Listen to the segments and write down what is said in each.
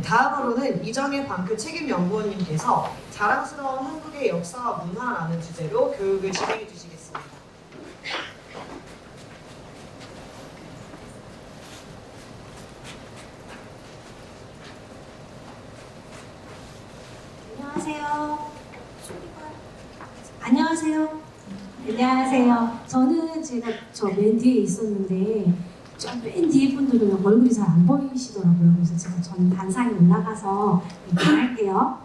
다음으로는 이정일 방크 책임연구원님께서 자랑스러운 한국의 역사와 문화라는 주제로 교육을 진행해 주시겠습니다. 안녕하세요. 안녕하세요. 저는 제가 저 맨 뒤에 있었는데 저 맨 뒤에 분들은 얼굴이 잘 안 보이시더라고요. 그래서 제가 전 단상에 올라가서 얘기할게요.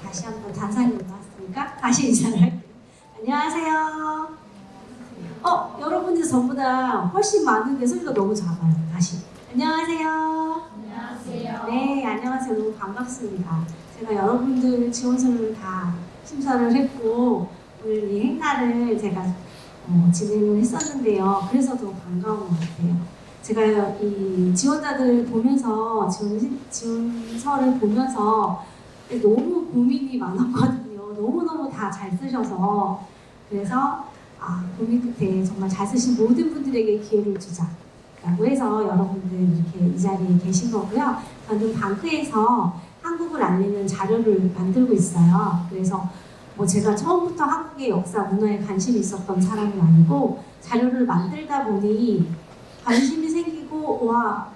다시 한번 단상에 올라왔으니까 다시 인사를 할게요. 안녕하세요. 여러분들 전보다 훨씬 많은데 소리가 너무 작아요. 다시. 안녕하세요. 안녕하세요. 네, 안녕하세요. 너무 반갑습니다. 제가 여러분들 지원서를 다 심사를 했고 오늘 이 행사를 제가 진행을 했었는데요. 그래서 더 반가운 것 같아요. 제가 이 지원자들 보면서 지원서를 보면서 너무 고민이 많았거든요. 너무너무 다 잘 쓰셔서 그래서 고민 끝에 정말 잘 쓰신 모든 분들에게 기회를 주자라고 해서 여러분들 이렇게 이 자리에 계신 거고요. 저는 방크에서 한국을 알리는 자료를 만들고 있어요. 그래서 제가 처음부터 한국의 역사, 문화에 관심이 있었던 사람이 아니고 자료를 만들다 보니 관심이 생기고 와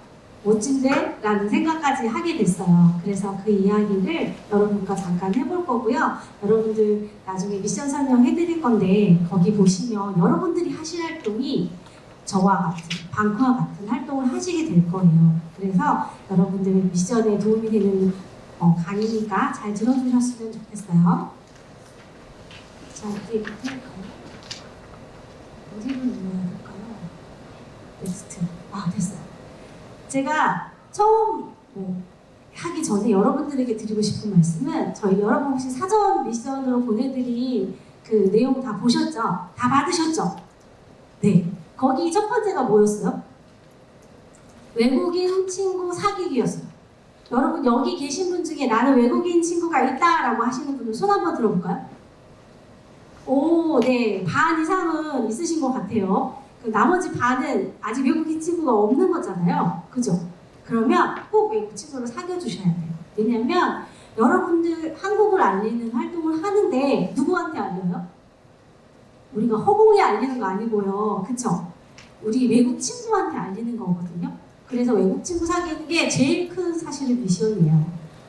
멋진데? 라는 생각까지 하게 됐어요. 그래서 그 이야기를 여러분과 잠깐 해볼 거고요. 여러분들 나중에 미션 설명해 드릴 건데 거기 보시면 여러분들이 하실 활동이 저와 같은, 방크와 같은 활동을 하시게 될 거예요. 그래서 여러분들 미션에 도움이 되는 강의니까 잘 들어주셨으면 좋겠어요. 자, 이제 할까요? 어디를 눌러야 될까요? 넥스트. 됐어요. 제가 처음 하기 전에 여러분들에게 드리고 싶은 말씀은 저희 여러분 혹시 사전 미션으로 보내드린 그 내용 다 보셨죠? 다 받으셨죠? 네. 거기 첫 번째가 뭐였어요? 외국인 친구 사귀기였어요. 여러분 여기 계신 분 중에 나는 외국인 친구가 있다라고 하시는 분들 손 한번 들어볼까요? 오, 네. 반 이상은 있으신 것 같아요. 그 나머지 반은 아직 외국인 친구가 없는 거잖아요. 그죠? 그러면 꼭 외국 친구를 사귀어 주셔야 돼요. 왜냐면 여러분들 한국을 알리는 활동을 하는데 누구한테 알려요? 우리가 허공에 알리는 거 아니고요. 그쵸? 우리 외국 친구한테 알리는 거거든요. 그래서 외국 친구 사귀는 게 제일 큰 사실은 미션이에요.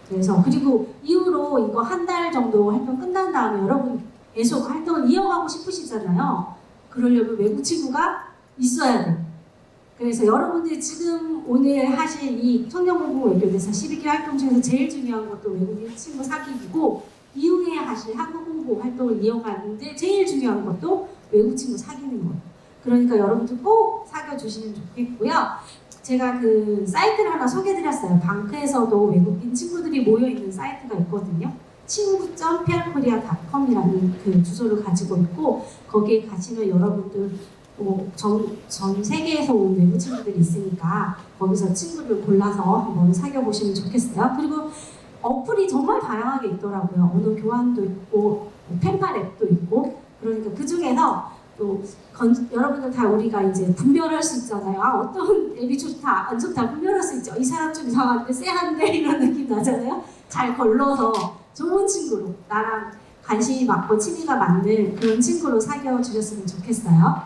그래서 그리고 이후로 이거 한 달 정도 활동 끝난 다음에 여러분 계속 활동을 이어가고 싶으시잖아요. 그러려면 외국 친구가 있어야 돼요. 그래서 여러분들이 지금 오늘 하실 이 청년공부 외교대사 12개 활동 중에서 제일 중요한 것도 외국인 친구 사귀기고 이후에 하실 한국 홍보 활동을 이어가는데 제일 중요한 것도 외국 친구 사귀는 거예요. 그러니까 여러분들 꼭 사귀어주시면 좋겠고요. 제가 그 사이트를 하나 소개해드렸어요. 방크에서도 외국인 친구들이 모여있는 사이트가 있거든요. 친구.peerkorea.com이라는 그 주소를 가지고 있고 거기에 가시면 여러분들 전 세계에서 온 외국 친구들이 있으니까 거기서 친구를 골라서 한번 사귀어 보시면 좋겠어요. 그리고 어플이 정말 다양하게 있더라고요. 언어 교환도 있고 펜팔 앱도 있고 그러니까 그 중에서 또 여러분들 다 우리가 이제 분별할 수 있잖아요. 어떤 앱이 좋다, 안 좋다 분별할 수 있죠. 이 사람 좀 이상한데 쎄한데 이런 느낌 나잖아요. 잘 걸러서 좋은 친구로 나랑 관심이 맞고 취미가 맞는 그런 친구로 사귀어 주셨으면 좋겠어요.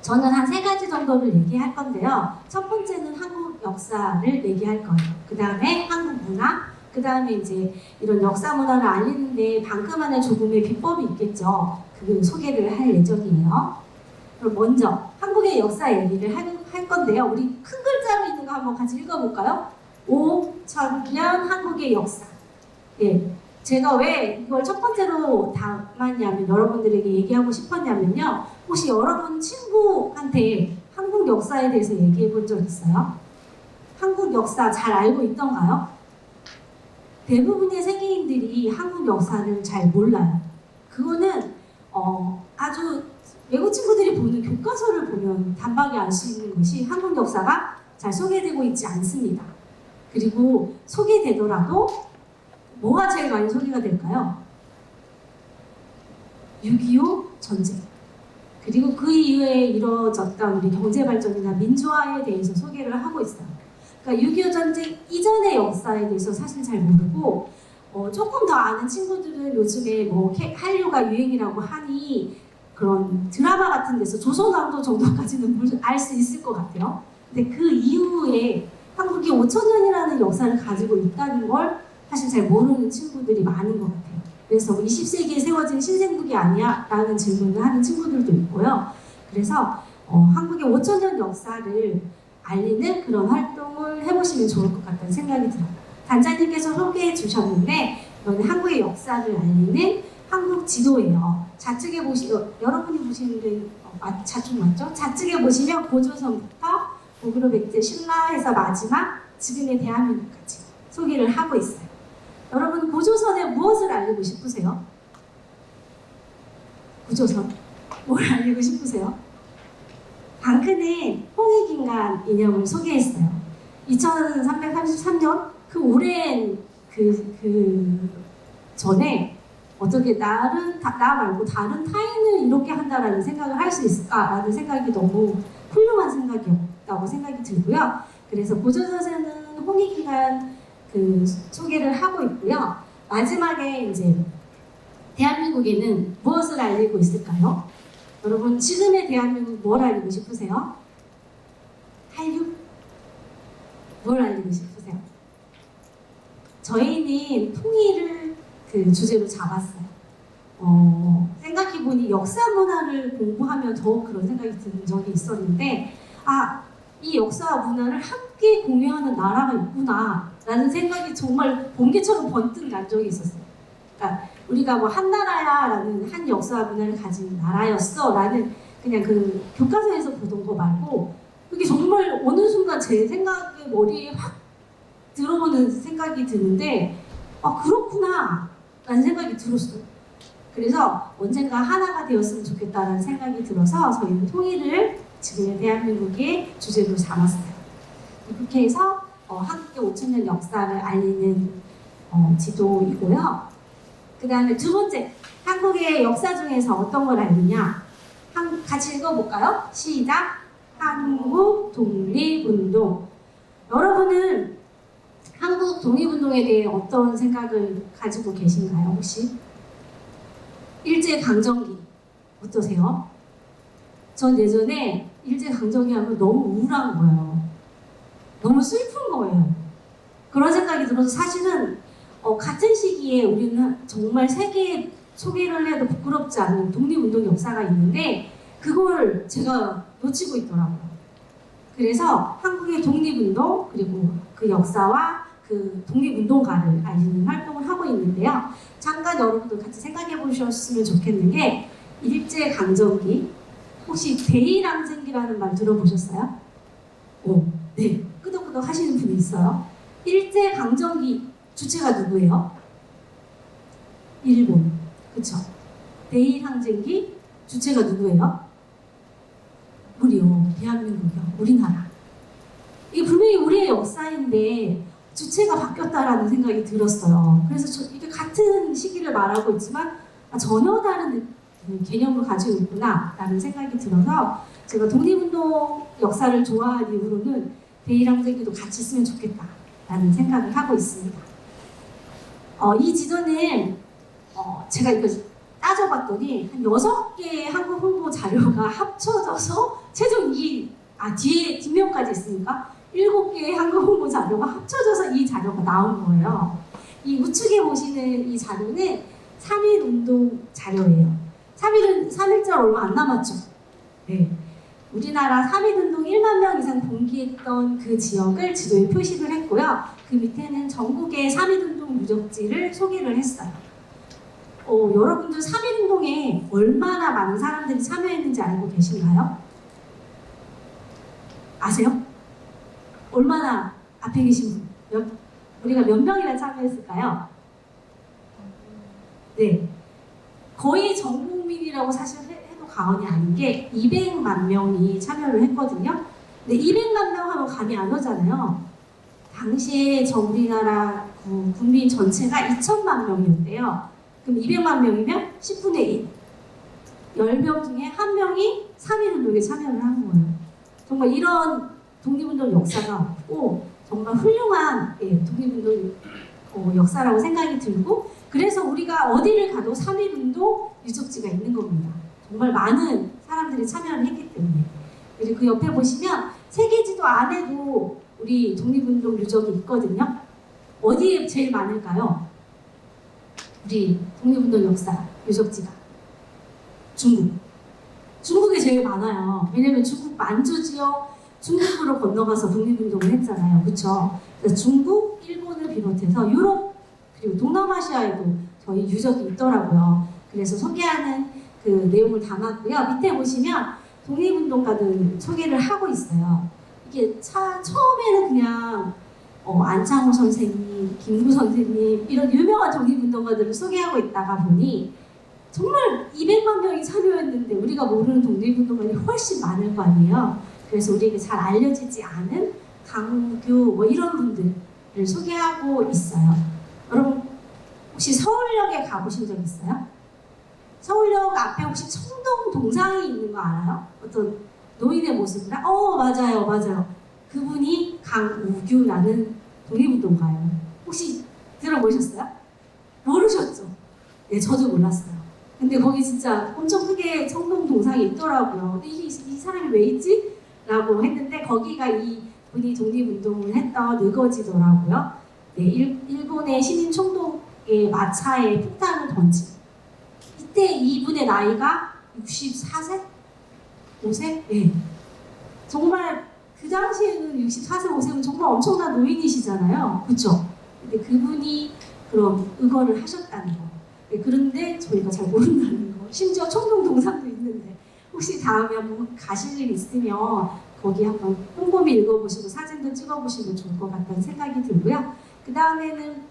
저는 한 3가지 정도를 얘기할 건데요. 첫 번째는 한국 역사를 얘기할 거예요. 그 다음에 한국 문화, 그 다음에 이제 이런 역사 문화를 알리는데 방크만의 조금의 비법이 있겠죠. 그 소개를 할 예정이에요. 그럼 먼저 한국의 역사 얘기를 할 건데요. 우리 큰 글자로 있는 거 한번 같이 읽어볼까요? 5,000년 한국의 역사. 예. 제가 왜 이걸 첫 번째로 담았냐면 여러분들에게 얘기하고 싶었냐면요. 혹시 여러분 친구한테 한국 역사에 대해서 얘기해 본 적 있어요? 한국 역사 잘 알고 있던가요? 대부분의 세계인들이 한국 역사를 잘 몰라요. 그거는 아주 외국 친구들이 보는 교과서를 보면 단박에 알 수 있는 것이 한국 역사가 잘 소개되고 있지 않습니다. 그리고 소개되더라도 뭐가 제일 많이 소개가 될까요? 6.25 전쟁. 그리고 그 이후에 이루어졌던 우리 경제 발전이나 민주화에 대해서 소개를 하고 있어요. 그러니까 6.25 전쟁 이전의 역사에 대해서 사실 잘 모르고 조금 더 아는 친구들은 요즘에 뭐 한류가 유행이라고 하니 그런 드라마 같은 데서 조선왕조 정도까지는 알 수 있을 것 같아요. 근데 그 이후에 한국이 5,000년이라는 역사를 가지고 있다는 걸 사실 잘 모르는 친구들이 많은 것 같아요. 그래서 20세기에 세워진 신생국이 아니야? 라는 질문을 하는 친구들도 있고요. 그래서 한국의 5,000년 역사를 알리는 그런 활동을 해보시면 좋을 것 같다는 생각이 들어요. 단장님께서 소개해 주셨는데 이건 한국의 역사를 알리는 한국 지도예요. 좌측에 여러분이 보시는데 좌측 맞죠? 좌측에 보시면 고조선부터 고구려 백제 신라에서 마지막 지금의 대한민국까지 소개를 하고 있어요. 여러분 고조선에 무엇을 알리고 싶으세요? 고조선 뭘 알리고 싶으세요? 방크는 홍익인간 이념을 소개했어요. 2333년 그 오랜 그 전에 어떻게 나 말고 다른 타인을 이렇게 한다라는 생각을 할 수 있을까라는 생각이 너무 훌륭한 생각이었다고 생각이 들고요. 그래서 고조선에는 홍익인간 그 소개를 하고 있고요. 마지막에 이제 대한민국에는 무엇을 알리고 있을까요? 여러분 지금의 대한민국 뭘 알리고 싶으세요? 한류? 뭘 알리고 싶으세요? 저희는 통일을 그 주제로 잡았어요. 생각해보니 역사 문화를 공부하면 더욱 그런 생각이 드는 적이 있었는데 이 역사와 문화를 함께 공유하는 나라가 있구나 라는 생각이 정말 번개처럼 번뜩 난 적이 있었어요. 그러니까 우리가 뭐 한 나라야 라는 한 역사와 문화를 가진 나라였어 라는 그냥 그 교과서에서 보던 거 말고 그게 정말 어느 순간 제 생각에 머리에 확 들어오는 생각이 드는데 그렇구나 라는 생각이 들었어요. 그래서 언젠가 하나가 되었으면 좋겠다는 생각이 들어서 저희는 통일을 지금의 대한민국의 주제로 삼았어요. 그렇게 해서 한국의 5,000년 역사를 알리는 지도이고요. 그 다음에 두 번째, 한국의 역사 중에서 어떤 걸 알리냐? 같이 읽어볼까요? 시작! 한국 독립운동. 여러분은 한국 독립운동에 대해 어떤 생각을 가지고 계신가요, 혹시? 일제강점기 어떠세요? 전 예전에 일제강점기 하면 너무 우울한 거예요. 너무 슬픈 거예요. 그런 생각이 들어서 사실은 같은 시기에 우리는 정말 세계에 소개를 해도 부끄럽지 않은 독립운동 역사가 있는데 그걸 제가 놓치고 있더라고요. 그래서 한국의 독립운동 그리고 그 역사와 그 독립운동가를 알리는 활동을 하고 있는데요. 잠깐 여러분들 같이 생각해 보셨으면 좋겠는 게 일제강점기 혹시 대일항쟁기라는 말 들어보셨어요? 네. 끄덕끄덕 하시는 분이 있어요. 일제강점기 주체가 누구예요? 일본. 그쵸? 대일항쟁기 주체가 누구예요? 우리요. 대한민국이요. 우리나라. 이게 분명히 우리의 역사인데 주체가 바뀌었다라는 생각이 들었어요. 그래서 이게 같은 시기를 말하고 있지만 전혀 다른 개념을 가지고 있구나 라는 생각이 들어서 제가 독립운동 역사를 좋아한 이후로는 대일항쟁기도 같이 쓰면 좋겠다 라는 생각을 하고 있습니다. 이 지도는 제가 이거 따져봤더니 한 6개의 한국 홍보 자료가 합쳐져서 최종 뒤에 뒷면까지 있으니까 7개의 한국 홍보 자료가 합쳐져서 이 자료가 나온 거예요. 이 우측에 보시는 이 자료는 3.1운동 자료예요. 3.1절 얼마 안 남았죠? 네. 우리나라 3.1운동 1만 명 이상 봉기했던 그 지역을 지도에 표시를 했고요. 그 밑에는 전국의 3.1운동 유적지를 소개를 했어요. 여러분들 3.1운동에 얼마나 많은 사람들이 참여했는지 알고 계신가요? 아세요? 얼마나 앞에 계신 분? 우리가 몇 명이나 참여했을까요? 네. 거의 전 국민이라고 사실 해도 과언이 아닌 게 200만 명이 참여를 했거든요. 근데 200만 명 하면 감이 안 오잖아요. 당시에 우리나라 국민 전체가 2천만 명이었대요. 그럼 200만 명이면 10분의 1. 10명 중에 한 명이 3.1운동에 참여를 한 거예요. 정말 이런 독립운동 역사가 없고 정말 훌륭한 독립운동 역사라고 생각이 들고, 그래서 우리가 어디를 가도 3.1운동 유적지가 있는 겁니다. 정말 많은 사람들이 참여를 했기 때문에. 그리고 그 옆에 보시면 세계지도 안에도 우리 독립운동 유적이 있거든요. 어디에 제일 많을까요? 우리 독립운동 역사 유적지가 중국. 중국에 제일 많아요. 왜냐면 중국 만주 지역 중국으로 건너가서 독립운동을 했잖아요. 그렇죠? 중국, 일본을 비롯해서 유럽 그리고 동남아시아에도 저희 유적이 있더라고요. 그래서 소개하는 그 내용을 담았고요. 밑에 보시면 독립운동가들 소개를 하고 있어요. 이게 처음에는 그냥 안창호 선생님, 김구 선생님 이런 유명한 독립운동가들을 소개하고 있다가 보니 정말 200만 명이 참여했는데 우리가 모르는 독립운동가들이 훨씬 많을 거 아니에요. 그래서 우리에게 잘 알려지지 않은 강우규 뭐 이런 분들을 소개하고 있어요. 여러분 혹시 서울역에 가보신 적 있어요? 서울역 앞에 혹시 청동 동상이 있는 거 알아요? 어떤 노인의 모습을? 맞아요. 그분이 강우규라는 독립운동가예요. 혹시 들어보셨어요? 모르셨죠? 네, 저도 몰랐어요. 근데 거기 진짜 엄청 크게 청동 동상이 있더라고요. 근데 이 사람이 왜 있지? 라고 했는데 거기가 이 분이 독립운동을 했던 의거지더라고요. 네, 일본의 신인 총독의 마차에 폭탄을 던진. 이때 이분의 나이가 64세? 5세? 네. 정말 그 당시에는 64세, 5세면 정말 엄청난 노인이시잖아요. 그렇죠? 근데 그분이 그럼 의거를 하셨다는 거. 네, 그런데 저희가 잘 모른다는 거. 심지어 청동 동상도 있는데 혹시 다음에 한번 가실 일 있으면 거기 한번 꼼꼼히 읽어보시고 사진도 찍어보시면 좋을 것 같다는 생각이 들고요. 그 다음에는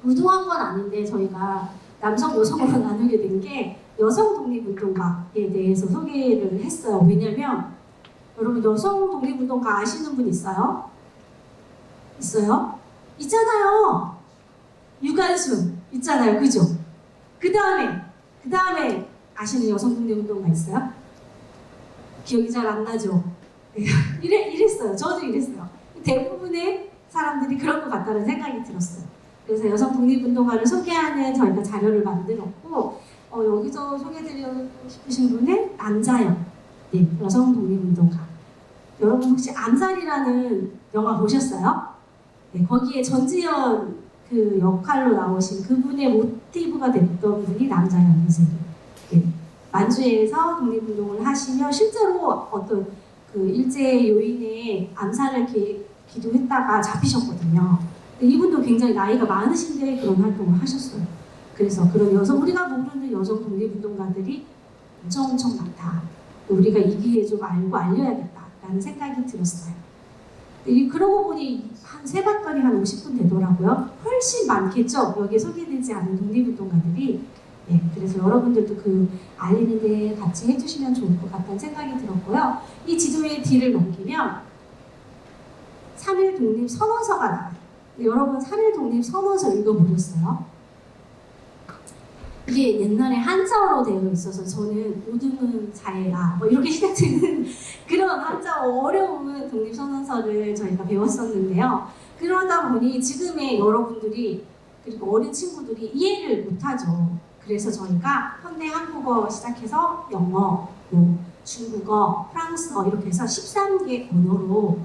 우등한 건 아닌데 저희가 남성, 여성으로 나누게 된 게 여성 독립운동가에 대해서 소개를 했어요. 왜냐면 여러분 여성 독립운동가 아시는 분 있어요? 있어요? 있잖아요. 유관순 있잖아요. 그죠? 그 다음에 아시는 여성 독립운동가 있어요? 기억이 잘 안 나죠? 이랬어요. 저도 이랬어요. 대부분의 사람들이 그런 것 같다는 생각이 들었어요. 그래서 여성 독립운동가를 소개하는 저희가 자료를 만들었고 여기서 소개해드리고 싶으신 분은 남자연 여성 독립운동가. 여러분 혹시 암살이라는 영화 보셨어요? 네, 거기에 전지현 그 역할로 나오신 그분의 모티브가 됐던 분이 남자연 선생님. 네, 만주에서 독립운동을 하시며 실제로 어떤 그 일제 요인의 암살을 기도했다가 잡히셨거든요. 이분도 굉장히 나이가 많으신데 그런 활동을 하셨어요. 그래서 그런 우리가 모르는 여성 독립운동가들이 엄청 많다. 우리가 이 기회에 좀 알려야겠다라는 생각이 들었어요. 그러고 보니 한 세봤더니 한 50분 되더라고요. 훨씬 많겠죠? 여기에 소개되지 않은 독립운동가들이. 네, 그래서 여러분들도 그 알리는데 같이 해주시면 좋을 것 같다는 생각이 들었고요. 이 지도의 뒤를 넘기면 3.1 독립선언서가 나와요. 여러분 3.1 독립선언서 읽어보셨어요? 이게 옛날에 한자어로 되어 있어서 저는 오등은 자해라 뭐 이렇게 시작되는 그런 한자어 어려운 독립선언서를 저희가 배웠었는데요. 그러다 보니 지금의 여러분들이 그리고 어린 친구들이 이해를 못하죠. 그래서 저희가 현대 한국어 시작해서 영어, 중국어, 프랑스어 이렇게 해서 13개 언어로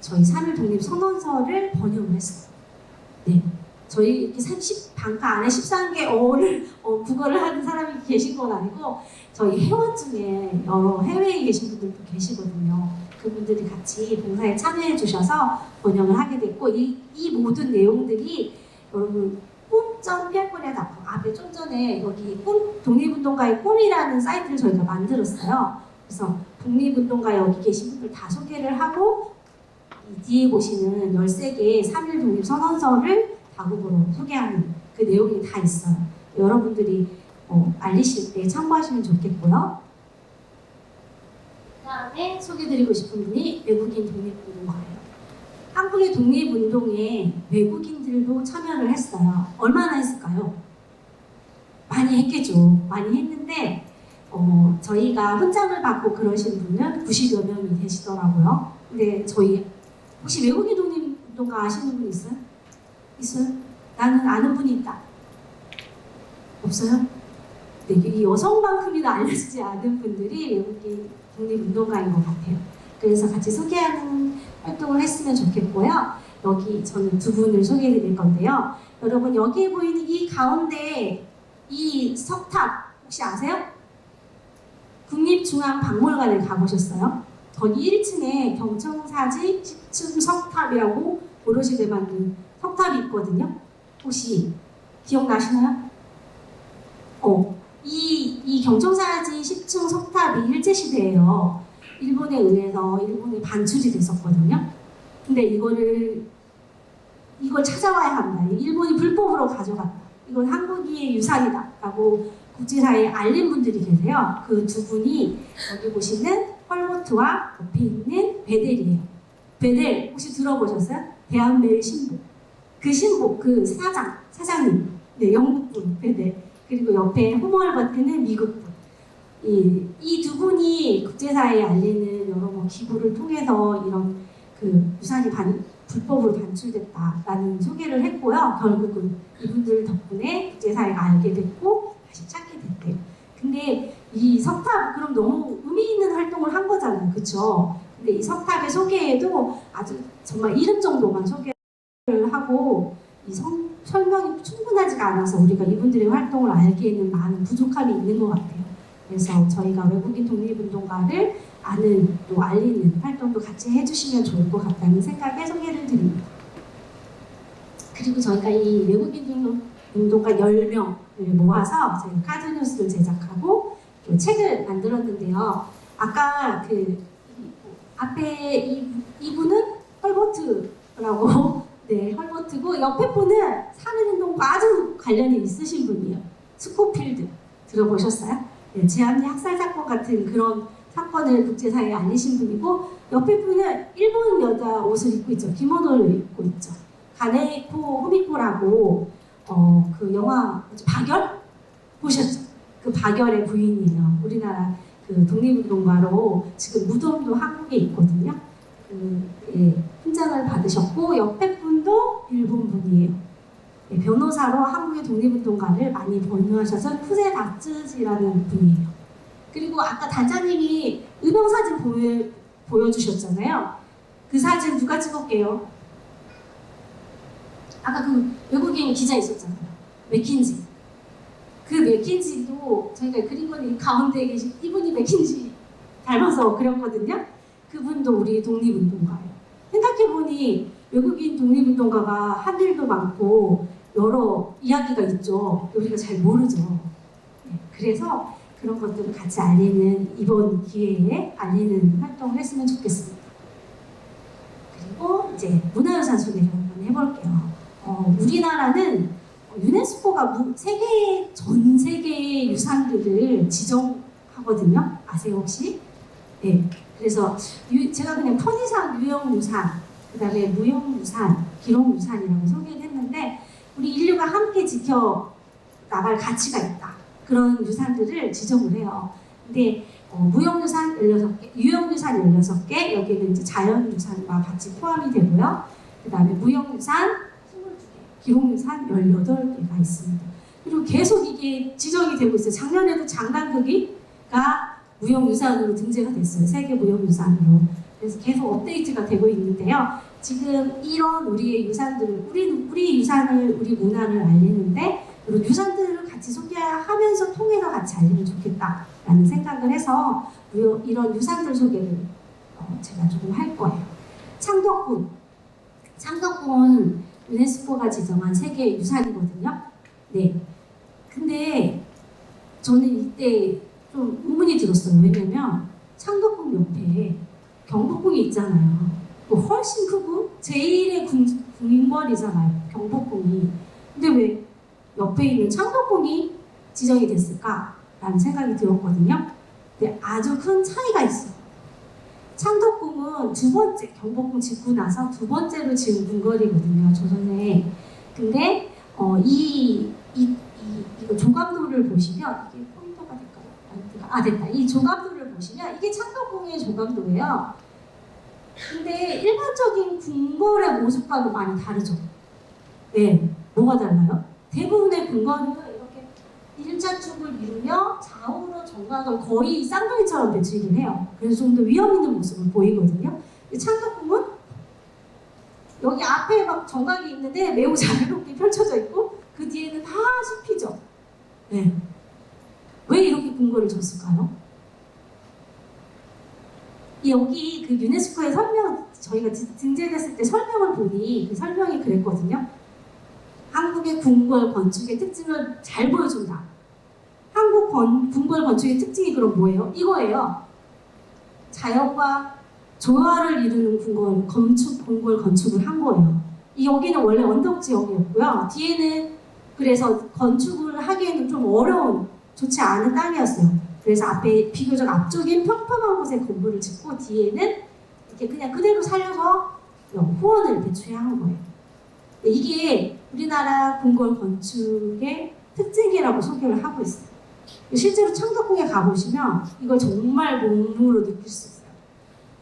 저희 3.1 독립선언서를 번역을 했어요. 네. 저희 이렇게 30방과 안에 13개 국어를 하는 사람이 계신 건 아니고 저희 회원 중에 여러 해외에 계신 분들도 계시거든요. 그분들이 같이 봉사에 참여해 주셔서 번역을 하게 됐고 이 모든 내용들이 여러분 꿈.피알코리아.com 앞에 좀 전에 여기 독립운동가의 꿈이라는 사이트를 저희가 만들었어요. 그래서 독립운동가 여기 계신 분들 다 소개를 하고 이 뒤에 보시는 13개의 3.1 독립선언서를 다국어로 소개하는 그 내용이 다 있어요. 여러분들이 알리실 때 참고하시면 좋겠고요. 그 다음에 소개드리고 싶은 분이 외국인 독립운동가예요. 한국의 독립운동에 외국인들도 참여를 했어요. 얼마나 했을까요? 많이 했겠죠. 많이 했는데 저희가 훈장을 받고 그러신 분은 90여 명이 계시더라고요. 근데 저희 혹시 외국인 독립운동가 아시는 분 있어요? 있어요? 나는 아는 분이 있다. 없어요? 네, 이 여성만큼이나 알려지지 않은 분들이 외국인 독립운동가인 것 같아요. 그래서 같이 소개하는 활동을 했으면 좋겠고요. 여기 저는 두 분을 소개해 드릴 건데요. 여러분 여기에 보이는 이 가운데 이 석탑 혹시 아세요? 국립중앙박물관에 가보셨어요? 거기 1층에 경청사지 10층 석탑이라고 오롯이 만든 석탑이 있거든요. 혹시 기억나시나요? 이 경청사지 10층 석탑이 일제시대예요. 일본에 의해서 일본에 반출이 됐었거든요. 근데 이걸 찾아와야 한다. 일본이 불법으로 가져갔다. 이건 한국의 유산이다. 라고 국제사회에 알린 분들이 계세요. 그 두 분이 여기 보시는 헐버트와 옆에 있는 베델이에요. 베델 혹시 들어보셨어요? 대한매일 신복. 그 신복, 그 사장님. 네, 영국분 베델. 그리고 옆에 호멀버트는 미국분. 이 두 분이 국제사회에 알리는 여러 기부를 통해서 이런 그 유산이 불법으로 반출됐다라는 소개를 했고요. 결국은 이분들 덕분에 국제사회가 알게 됐고 다시 찾게 됐대요. 근데 이 석탑 그럼 너무 의미 있는 활동을 한 거잖아요. 그쵸? 근데 이 석탑의 소개에도 아주 정말 이름 정도만 소개를 하고 설명이 충분하지가 않아서 우리가 이분들의 활동을 알기에는 많은 부족함이 있는 것 같아요. 그래서 저희가 외국인 독립운동가를 아는 또 알리는 활동도 같이 해주시면 좋을 것 같다는 생각에 소개를 드립니다. 그리고 저희가 이 외국인 독립운동가 10명을 모아서 저희가 카드뉴스를 제작하고 또 책을 만들었는데요. 아까 앞에 이분은 헐버트라고 네, 헐버트고 옆에 분은 산업운동과 아주 관련이 있으신 분이에요. 스코필드 들어보셨어요? 네, 제한리 학살 사건 같은 그런 사건을 국제사회에 알리신 분이고 옆에 분은 일본 여자 옷을 입고 있죠. 기모노를 입고 있죠. 가네코 후미코라고 그 영화 박열 보셨죠? 그 박열의 부인이에요. 우리나라 그 독립운동가로 지금 무덤도 한국에 있거든요. 훈장을 받으셨고 옆에 분도 일본 분이에요. 네, 변호사로 한국의 독립운동가를 많이 번유하셔서 쿠세 다츠지라는 분이에요. 그리고 아까 단장님이 의병사진 보여주셨잖아요. 그 사진 누가 찍었게요? 아까 그 외국인 기자 있었잖아요. 맥킨지. 그 맥킨지도 저희가 그린 건 가운데 계신 이분이 맥킨지 닮아서 그렸거든요. 그분도 우리 독립운동가예요. 생각해보니 외국인 독립운동가가 한 일도 많고 여러 이야기가 있죠. 우리가 잘 모르죠. 네, 그래서 그런 것들을 같이 알리는 이번 기회에 알리는 활동을 했으면 좋겠습니다. 그리고 이제 문화유산 소개를 한번 해볼게요. 우리나라는 유네스코가 전 세계의 유산들을 지정하거든요. 아세요 혹시? 네. 그래서 제가 그냥 편의상 유형유산, 그 다음에 무형유산, 기록유산이라고 소개를 했는데 우리 인류가 함께 지켜나갈 가치가 있다. 그런 유산들을 지정을 해요. 근데 무형유산 16개, 유형유산 16개, 여기는 이제 자연유산과 같이 포함이 되고요. 그 다음에 무형유산 22개, 기록유산 18개가 있습니다. 그리고 계속 이게 지정이 되고 있어요. 작년에도 장난극이가 무형유산으로 등재가 됐어요. 세계 무형유산으로. 그래서 계속 업데이트가 되고 있는데요. 지금 이런 우리의 유산들을, 우리 유산을, 우리 문화를 알리는데 그리고 유산들을 같이 소개하면서 통해서 같이 알리면 좋겠다라는 생각을 해서 이런 유산들 소개를 제가 조금 할 거예요. 창덕궁. 창덕궁은 유네스코가 지정한 세계 유산이거든요. 네. 근데 저는 이때 좀 의문이 들었어요. 왜냐면 창덕궁 옆에 경복궁이 있잖아요. 훨씬 크고 제1의 궁궐이잖아요. 경복궁이. 근데 왜 옆에 있는 창덕궁이 지정이 됐을까라는 생각이 들었거든요. 근데 아주 큰 차이가 있어요. 창덕궁은 두 번째, 경복궁 짓고 나서 두 번째로 지은 궁궐이거든요. 조선에. 근데 이거 조각도를 보시면 이게 포인터가 될까요? 됐다. 이 조각도를 보시면 이게 창덕궁의 조각도예요. 근데 일반적인 궁궐의 모습과는 많이 다르죠. 네, 뭐가 달라요? 대부분의 궁궐은 이렇게 일자축을 이루며 좌우로 정각을 거의 쌍둥이처럼 배치를 해요. 그래서 좀 더 위험 있는 모습을 보이거든요. 창덕궁은 여기 앞에 막 정각이 있는데 매우 자유롭게 펼쳐져 있고 그 뒤에는 다 숲이죠. 네. 왜 이렇게 궁궐을 졌을까요? 여기 그 유네스코의 설명, 저희가 등재됐을 때 설명을 보니 그 설명이 그랬거든요. 한국의 궁궐 건축의 특징을 잘 보여준다. 한국 궁궐 건축의 특징이 그럼 뭐예요? 이거예요. 자연과 조화를 이루는 궁궐 건축을 한 거예요. 여기는 원래 언덕 지역이었고요. 뒤에는 그래서 건축을 하기에는 좀 어려운, 좋지 않은 땅이었어요. 그래서 앞에 비교적 앞쪽엔 평평한 곳에 건물을 짓고 뒤에는 이렇게 그냥 그대로 살려서 후원을 배치한 거예요. 이게 우리나라 궁궐 건축의 특징이라고 소개를 하고 있어요. 실제로 창덕궁에 가보시면 이걸 정말 몸으로 느낄 수 있어요.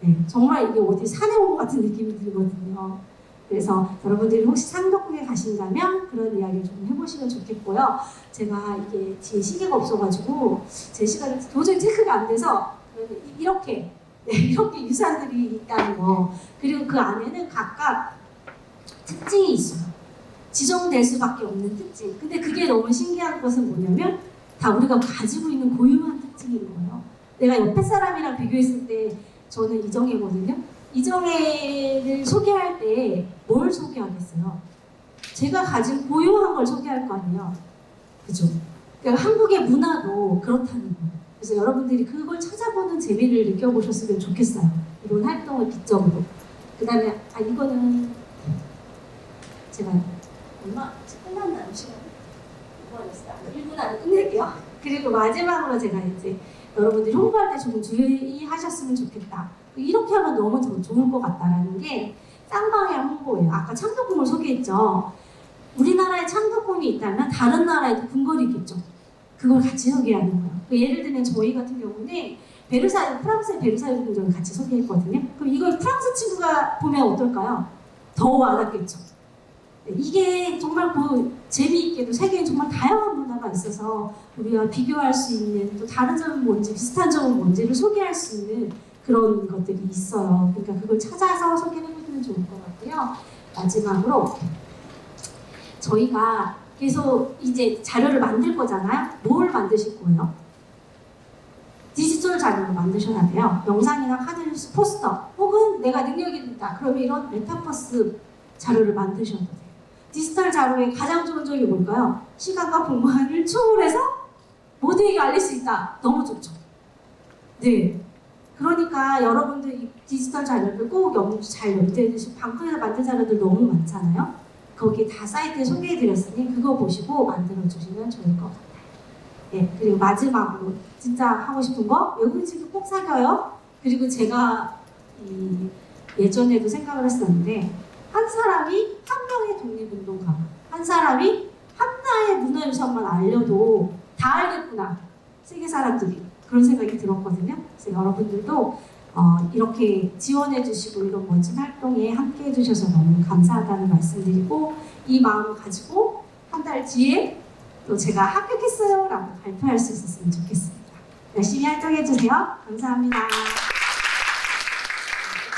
네, 정말 이게 어디 산에 온 것 같은 느낌이 들거든요. 그래서 여러분들이 혹시 창덕궁에 가신다면 그런 이야기를 좀 해보시면 좋겠고요. 제가 이게 제 시계가 없어가지고 제 시간이 도저히 체크가 안 돼서 이렇게 이렇게 유산들이 있다는 거, 그리고 그 안에는 각각 특징이 있어요. 지정될 수밖에 없는 특징. 근데 그게 너무 신기한 것은 뭐냐면 다 우리가 가지고 있는 고유한 특징인 거예요. 내가 옆에 사람이랑 비교했을 때 저는 이정혜거든요. 이정혜를 소개할 때 뭘 소개하겠어요? 제가 가진 고유한 걸 소개할 거 아니에요. 그죠? 그러니까 한국의 문화도 그렇다는 거예요. 그래서 여러분들이 그걸 찾아보는 재미를 느껴보셨으면 좋겠어요. 이런 활동을 기점으로. 그 다음에 이거는 제가 얼마 끝났나요? 시간이? 1분 안에 끝낼게요. 그리고 마지막으로 제가 이제 여러분들이 홍보할 때 조금 주의하셨으면 좋겠다. 이렇게 하면 너무 더 좋을 것 같다라는 게 쌍방향 홍보예요. 아까 창덕궁을 소개했죠. 우리나라에 창덕궁이 있다면 다른 나라에도 궁궐이 있겠죠. 그걸 같이 소개하는 거예요. 예를 들면 저희 같은 경우는 프랑스의 베르사유 궁전을 같이 소개했거든요. 그럼 이걸 프랑스 친구가 보면 어떨까요? 더 와닿겠죠. 이게 정말 재미있게도 세계에 정말 다양한 문화가 있어서 우리가 비교할 수 있는 또 다른 점은 뭔지 비슷한 점은 뭔지를 소개할 수 있는 그런 것들이 있어요. 그러니까 그걸 찾아서 소개해보시면 좋을 것 같고요. 마지막으로 저희가 계속 이제 자료를 만들 거잖아요. 뭘 만드실 거예요? 디지털 자료를 만드셔야 돼요. 영상이나 카드뉴스, 포스터 혹은 내가 능력이 있다. 그러면 이런 메타버스 자료를 만드셔도 돼요. 디지털 자료의 가장 좋은 점이 뭘까요? 시간과 공간을 초월해서 모두에게 알릴 수 있다. 너무 좋죠. 네. 그러니까 여러분들 이 디지털 자료를 꼭 잘 염두해두시고 방크에서 만든 자료들 너무 많잖아요. 거기 다 사이트에 소개해드렸으니 그거 보시고 만들어주시면 좋을 것 같아요. 네. 그리고 마지막으로 진짜 하고 싶은 거 외국인 친구 꼭 사겨요. 그리고 제가 예전에도 생각을 했었는데 한 사람이 한 명의 독립운동가, 한 사람이 하나의 문화유산만 알려도 다 알겠구나. 세계 사람들이. 그런 생각이 들었거든요. 그래서 여러분들도 이렇게 지원해주시고 이런 멋진 활동에 함께 해주셔서 너무 감사하다는 말씀드리고 이 마음을 가지고 한 달 뒤에 또 제가 합격했어요 라고 발표할 수 있었으면 좋겠습니다. 열심히 활동해주세요. 감사합니다.